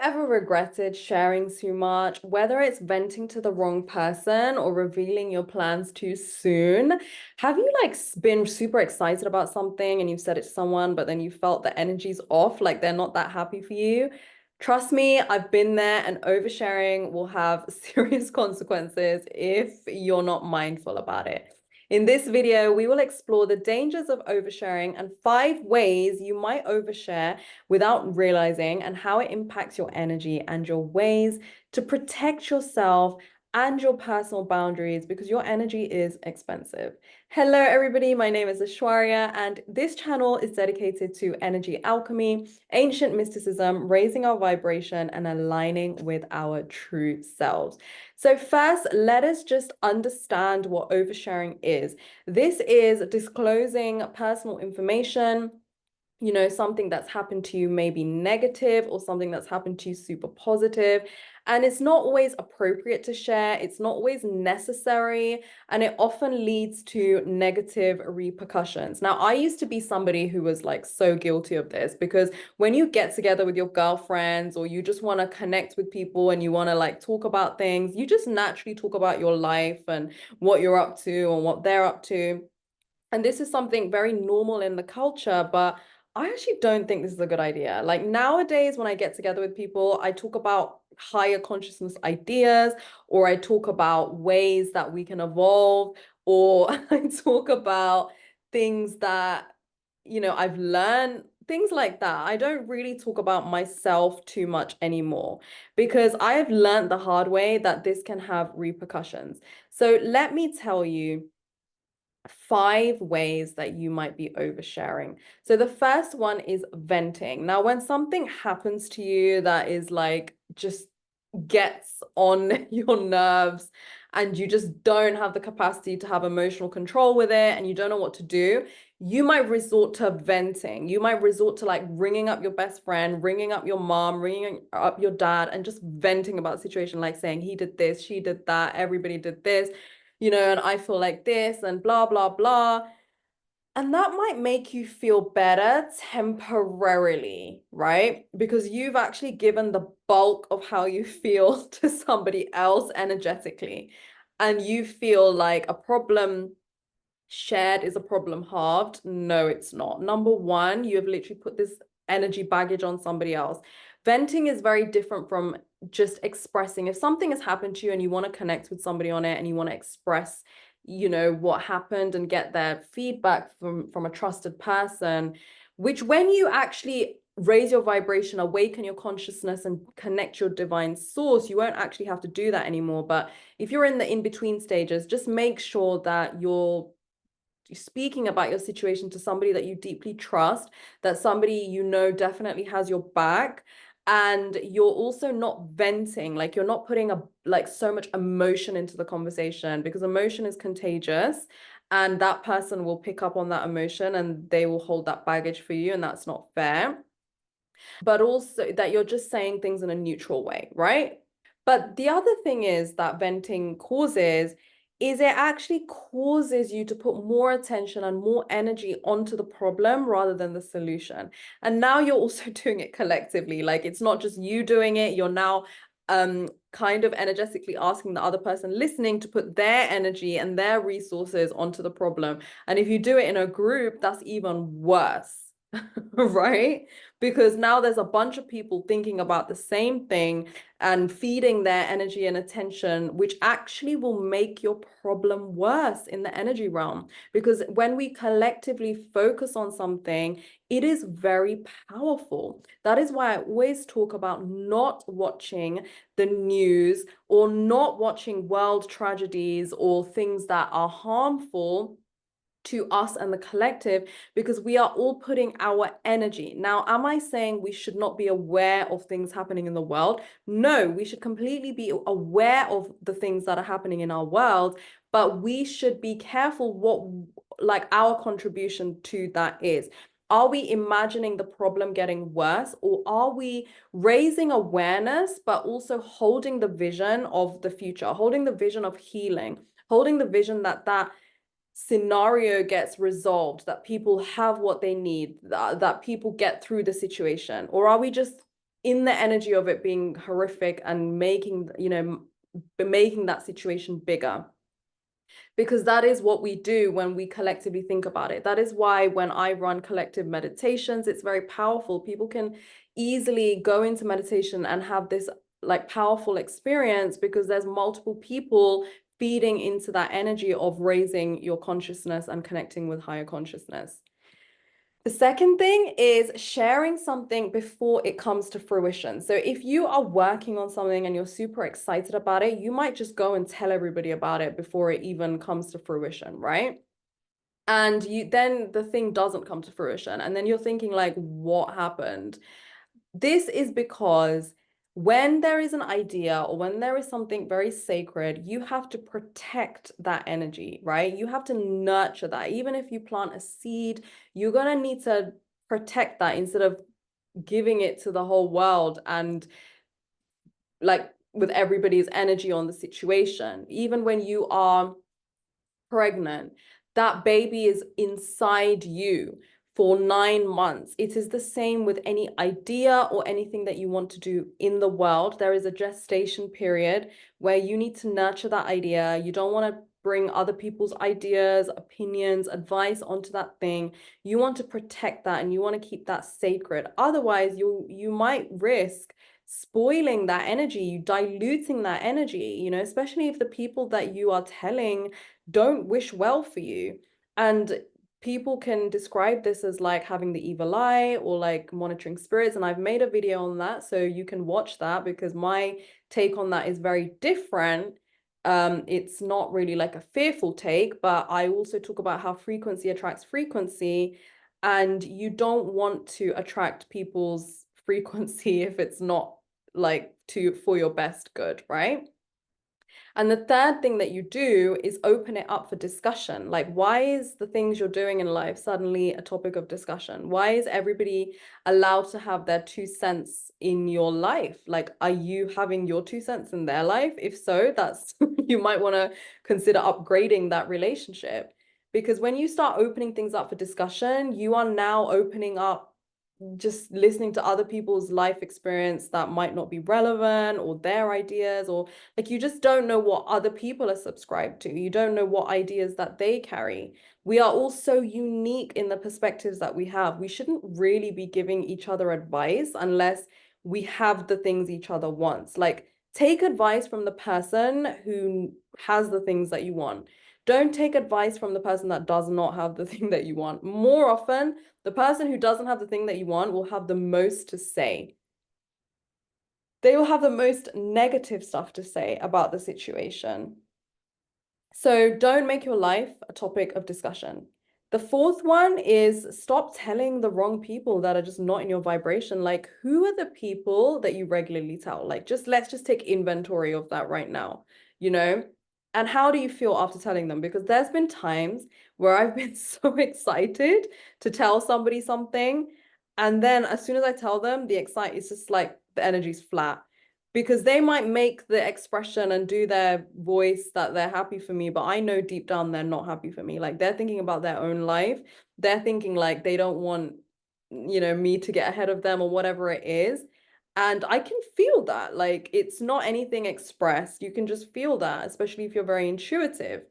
ever regretted sharing too much, whether it's venting to the wrong person or revealing your plans too soon? Have you been super excited about something and you've said it to someone, but then you felt the energy's off, like they're not that happy for you? Trust me, I've been there, and oversharing will have serious consequences if you're not mindful about it. In this video, we will explore the dangers of oversharing and 5 ways you might overshare without realizing, and how it impacts your energy and your ways to protect yourself and your personal boundaries, because your energy is expensive. Hello, everybody. My name is Ashwarya, and this channel is dedicated to energy alchemy, ancient mysticism, raising our vibration, and aligning with our true selves. So first, let us just understand what oversharing is. This is disclosing personal information, something that's happened to you may be negative, or something that's happened to you super positive. And it's not always appropriate to share. It's not always necessary. And it often leads to negative repercussions. Now, I used to be somebody who was so guilty of this, because when you get together with your girlfriends, or you just want to connect with people and you want to talk about things, you just naturally talk about your life and what you're up to and what they're up to. And this is something very normal in the culture, but I actually don't think this is a good idea. Like nowadays, when I get together with people, I talk about higher consciousness ideas, or I talk about ways that we can evolve, or I talk about things that, I've learned, things like that. I don't really talk about myself too much anymore, because I've learned the hard way that this can have repercussions. So let me tell you 5 ways that you might be oversharing. So the first one is venting. Now, when something happens to you that is just gets on your nerves, and you just don't have the capacity to have emotional control with it, and you don't know what to do, you might resort to venting. You might resort to ringing up your best friend, ringing up your mom, ringing up your dad, and just venting about the situation, like saying, he did this, she did that, everybody did this, and I feel like this, and blah, blah, blah. And that might make you feel better temporarily, right? Because you've actually given the bulk of how you feel to somebody else energetically. And you feel like a problem shared is a problem halved. No, it's not. Number one, you have literally put this energy baggage on somebody else. Venting is very different from just expressing. If something has happened to you and you want to connect with somebody on it, and you want to express, what happened, and get their feedback from a trusted person, which when you actually raise your vibration, awaken your consciousness, and connect your divine source, you won't actually have to do that anymore. But if you're in the in-between stages, just make sure that you're speaking about your situation to somebody that you deeply trust, that somebody definitely has your back, and you're also not venting, you're not putting so much emotion into the conversation, because emotion is contagious, and that person will pick up on that emotion and they will hold that baggage for you, and that's not fair. But also that you're just saying things in a neutral way, right? But the other thing is that venting causes is it actually causes you to put more attention and more energy onto the problem rather than the solution. And now you're also doing it collectively. It's not just you doing it, you're now kind of energetically asking the other person listening to put their energy and their resources onto the problem. And if you do it in a group, that's even worse. Right? Because now there's a bunch of people thinking about the same thing and feeding their energy and attention, which actually will make your problem worse in the energy realm. Because when we collectively focus on something, it is very powerful. That is why I always talk about not watching the news, or not watching world tragedies or things that are harmful to us and the collective, because we are all putting our energy. Now, am I saying we should not be aware of things happening in the world? No, we should completely be aware of the things that are happening in our world, but we should be careful what our contribution to that is. Are we imagining the problem getting worse, or are we raising awareness, but also holding the vision of the future, holding the vision of healing, holding the vision that scenario gets resolved, that people have what they need, that people get through the situation? Or are we just in the energy of it being horrific and making, making that situation bigger. Because that is what we do when we collectively think about it. That is why when I run collective meditations, it's very powerful. People can easily go into meditation and have this like powerful experience because there's multiple people feeding into that energy of raising your consciousness and connecting with higher consciousness. The second thing is sharing something before it comes to fruition. So if you are working on something and you're super excited about it, you might just go and tell everybody about it before it even comes to fruition, right? And then the thing doesn't come to fruition. And then you're thinking like, what happened? This is because when there is an idea or when there is something very sacred, you have to protect that energy, right? You have to nurture that. Even if you plant a seed, you're going to need to protect that instead of giving it to the whole world and like with everybody's energy on the situation. Even when you are pregnant, that baby is inside you for 9 months. It is the same with any idea or anything that you want to do in the world. There is a gestation period where you need to nurture that idea. You don't want to bring other people's ideas, opinions, advice onto that thing. You want to protect that and you want to keep that sacred. Otherwise, you might risk spoiling that energy, diluting that energy, especially if the people that you are telling don't wish well for you. And people can describe this as like having the evil eye or like monitoring spirits. And I've made a video on that, so you can watch that because my take on that is very different. It's not really like a fearful take, but I also talk about how frequency attracts frequency, and you don't want to attract people's frequency if it's not like for your best good, right? And the third thing that you do is open it up for discussion. Like, why is the things you're doing in life suddenly a topic of discussion? Why is everybody allowed to have their 2 cents in your life? Like, are you having your 2 cents in their life? If so, that's you might want to consider upgrading that relationship. Because when you start opening things up for discussion, you are now opening up just listening to other people's life experience that might not be relevant or their ideas, or like you just don't know what other people are subscribed to. You don't know what ideas that they carry. We are all so unique in the perspectives that we have. We shouldn't really be giving each other advice unless we have the things each other wants. Like, take advice from the person who has the things that you want. Don't take advice from the person that does not have the thing that you want. More often, the person who doesn't have the thing that you want will have the most to say. They will have the most negative stuff to say about the situation. So don't make your life a topic of discussion. The fourth one is stop telling the wrong people that are just not in your vibration. Like, who are the people that you regularly tell? Like, let's just take inventory of that right now, you know? And how do you feel after telling them? Because there's been times where I've been so excited to tell somebody something. And then as soon as I tell them, it's just like the energy's flat because they might make the expression and do their voice that they're happy for me, but I know deep down they're not happy for me. Like, they're thinking about their own life. They're thinking like they don't want, me to get ahead of them or whatever it is. And I can feel that. Like, it's not anything expressed. You can just feel that, especially if you're very intuitive.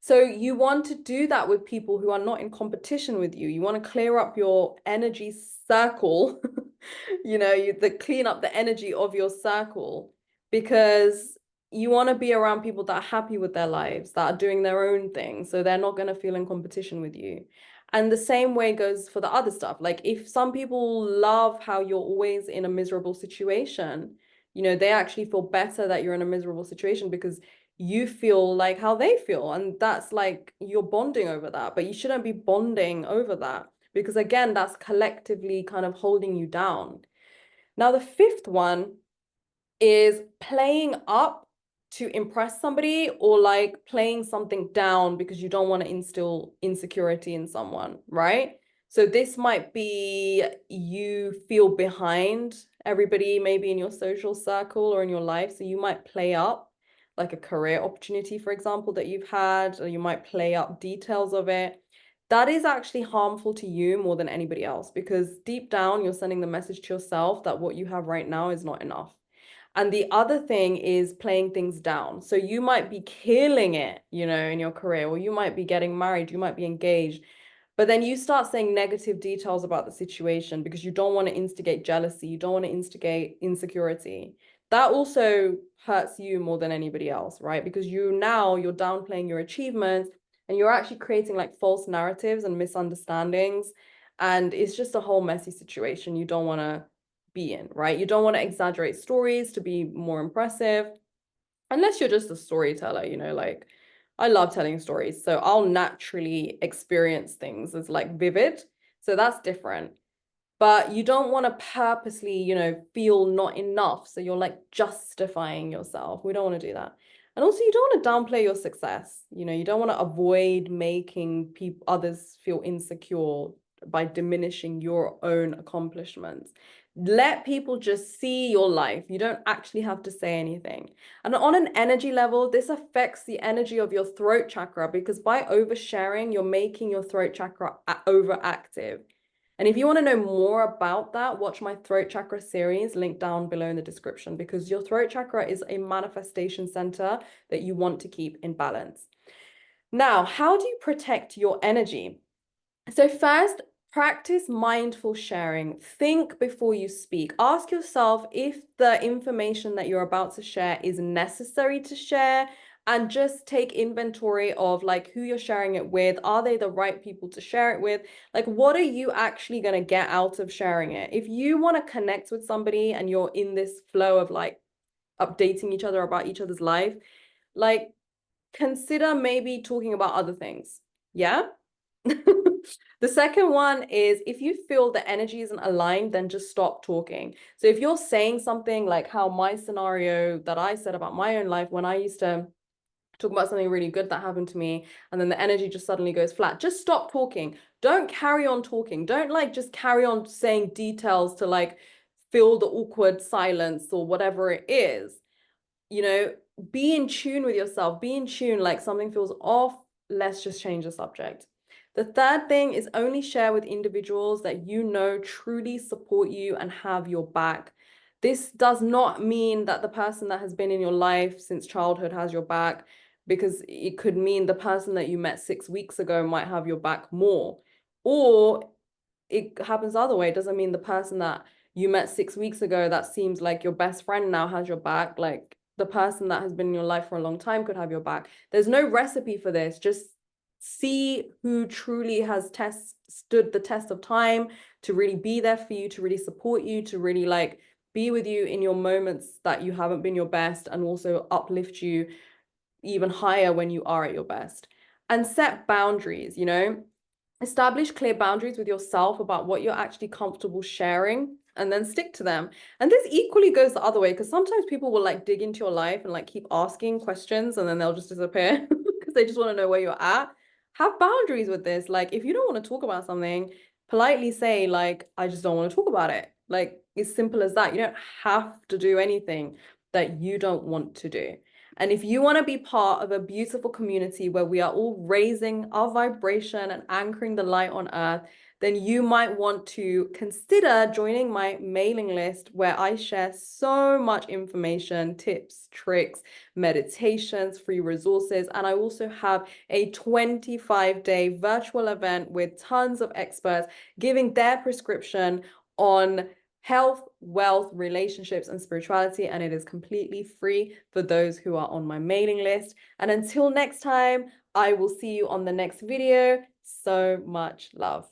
So you want to do that with people who are not in competition with you. You want to clear up your energy circle, clean up the energy of your circle, because you want to be around people that are happy with their lives, that are doing their own thing. So they're not going to feel in competition with you. And the same way goes for the other stuff. Like, if some people love how you're always in a miserable situation, they actually feel better that you're in a miserable situation because you feel like how they feel, and that's like you're bonding over that. But you shouldn't be bonding over that, because again, that's collectively kind of holding you down. Now, the fifth one is playing up to impress somebody, or like playing something down because you don't want to instill insecurity in someone, right? So this might be you feel behind everybody maybe in your social circle or in your life, so you might play up like a career opportunity, for example, that you've had, or you might play up details of it. that is actually harmful to you more than anybody else, because deep down you're sending the message to yourself that what you have right now is not enough. And the other thing is playing things down. So you might be killing it, in your career, or you might be getting married, you might be engaged, but then you start saying negative details about the situation because you don't want to instigate jealousy, you don't want to instigate insecurity. That also hurts you more than anybody else, right? Because you're downplaying your achievements, and you're actually creating like false narratives and misunderstandings. And it's just a whole messy situation you don't want to be in, right? You don't want to exaggerate stories to be more impressive, unless you're just a storyteller, like I love telling stories. So I'll naturally experience things as like vivid. So that's different. But you don't want to purposely, feel not enough. So you're like justifying yourself. We don't want to do that. And also, you don't want to downplay your success. You don't want to avoid making people others feel insecure by diminishing your own accomplishments. Let people just see your life. You don't actually have to say anything. And on an energy level, this affects the energy of your throat chakra, because by oversharing, you're making your throat chakra overactive. And if you want to know more about that, watch my throat chakra series, linked down below in the description, because your throat chakra is a manifestation center that you want to keep in balance. Now, how do you protect your energy? So first, practice mindful sharing. Think before you speak. Ask yourself if the information that you're about to share is necessary to share, and just take inventory of like who you're sharing it with. Are they the right people to share it with? Like, what are you actually going to get out of sharing it? If you want to connect with somebody and you're in this flow of like updating each other about each other's life, like consider maybe talking about other things. Yeah. The second one is, if you feel the energy isn't aligned, then just stop talking. So if you're saying something like how my scenario that I said about my own life, when I used to talk about something really good that happened to me, and then the energy just suddenly goes flat, just stop talking. Don't carry on talking. Don't like just carry on saying details to like fill the awkward silence or whatever it is. Be in tune with yourself. Be in tune, like something feels off, let's just change the subject. The third thing is, only share with individuals that truly support you and have your back. This does not mean that the person that has been in your life since childhood has your back, because it could mean the person that you met 6 weeks ago might have your back more. Or it happens the other way. It doesn't mean the person that you met 6 weeks ago that seems like your best friend now has your back. Like, the person that has been in your life for a long time could have your back. There's no recipe for this. Just see who truly has stood the test of time to really be there for you, to really support you, to really like be with you in your moments that you haven't been your best, and also uplift you even higher when you are at your best. And set boundaries. Establish clear boundaries with yourself about what you're actually comfortable sharing, and then stick to them. And this equally goes the other way, because sometimes people will like dig into your life and like keep asking questions, and then they'll just disappear because they just want to know where you're at. Have boundaries with this. Like, if you don't want to talk about something, politely say like, I just don't want to talk about it. Like, it's simple as that. You don't have to do anything that you don't want to do. And if you want to be part of a beautiful community where we are all raising our vibration and anchoring the light on earth, then you might want to consider joining my mailing list, where I share so much information, tips, tricks, meditations, free resources. And I also have a 25-day virtual event with tons of experts giving their prescription on health, wealth, relationships, and spirituality. And it is completely free for those who are on my mailing list. And until next time, I will see you on the next video. So much love.